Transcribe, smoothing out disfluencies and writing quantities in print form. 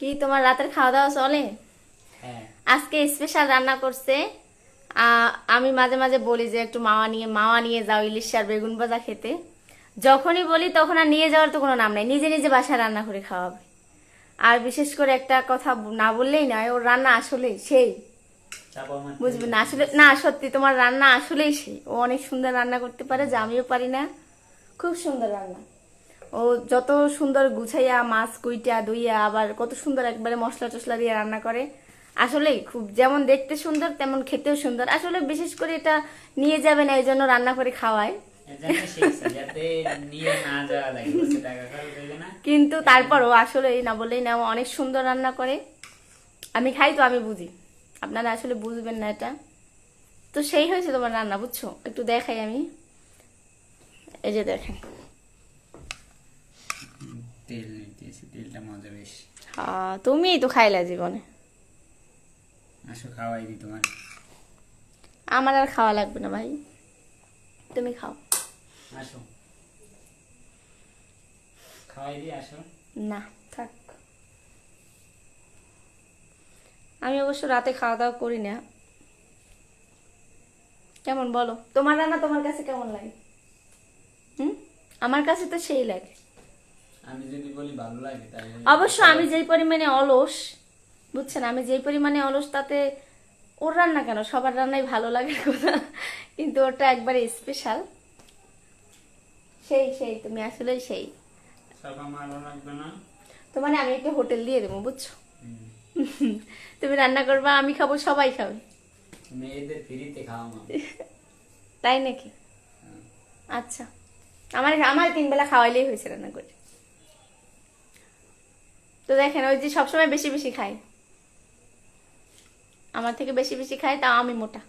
কি তোমার রাতের খাওয়া দাওয়া চলে? হ্যাঁ। আজকে স্পেশাল রান্না করছে। আমি মাঝে মাঝে বলি যে একটু মাওয়া নিয়ে যাও ইলিশ আর বেগুন ভাজা খেতে। যখনই বলি তখন আর নিয়ে যাওয়ার তো কোনো নাম নাই, নিজে নিজে বাসায় রান্না করে খাওয়াবে। আর বিশেষ করে একটা কথা না বললেই নয়, ওর রান্না আসলেই সেই। চাপা মারতে বুঝবে না আসলে, না সত্যি তোমার রান্না আসলেই সেই। ও অনেক সুন্দর রান্না করতে পারে, যা আমিও পারি না। খুব সুন্দর রান্না। ও যত সুন্দর গুছাইয়া মাছ কুইটা ধুইয়া আবার কত সুন্দর একবারে মশলা টশলা দিয়ে রান্না করে। আসলেই খুব, যেমন দেখতে সুন্দর তেমন খেতেও সুন্দর। আসলে বিশেষ করে এটা নিয়ে যাবে না, এই জন্য রান্না করে খাওয়ায়। এজন্য শিখছি যাতে নিয়ে না যাওয়া লাগে, বুঝছো, টাকা খরচ হবে না। কিন্তু তারপরও আসলে না বললেই না, ও অনেক সুন্দর রান্না করে। আমি খাই তো আমি বুঝি, আপনারা আসলে বুঝবেন না এটা। তো সেই হয়েছে তোমার রান্না, বুঝছো? একটু দেখাই আমি, এই যে দেখেন। তেল নিতেছি, তেলটা মজা বেশ। হ্যাঁ, তুমিই তো খাইলা জীবনে। আসো খাওয়াই দি তোমার। আমার আর খাওয়া লাগবে না ভাই, তুমি খাও। আসো খাওয়াই দি, আসো। না থাক, আমি অবশ্য রাতে খাওয়া দাওয়া করি না। কেমন বলো, তোমার রান্না তোমার কাছে কেমন লাগে? হুম, আমার কাছে তো সেই লাগে। আমি যদি বলি ভালো লাগে তাহলে অবশ্য আমি যেই পরিমাণে অলস, বুঝছেন, আমি যেই পরিমাণে অলস, তাতে ওর রান্না কেন, সবার রান্নাই ভালো লাগে কথা, কিন্তু ওটা একবারে স্পেশাল। সেই সেই তুমি আসলে সেই। চাপা মারো লাগবে না। তো মানে আমি একটা হোটেল দিয়ে দেবো, বুঝছো? হুম। তুমি রান্না করবা, আমি খাবো, সবাই খাবে। মেয়েদের ফ্রিতে খাওয়া মা। তাই নাকি? আচ্ছা, আমার আমার 3 বেলা খাওয়াইলেই হয়েছে রান্না করে। তো দেখেন, ওই যে সবসময় বেশি বেশি খায়, আমার থেকে বেশি বেশি খায়, তাও আমি মোটা।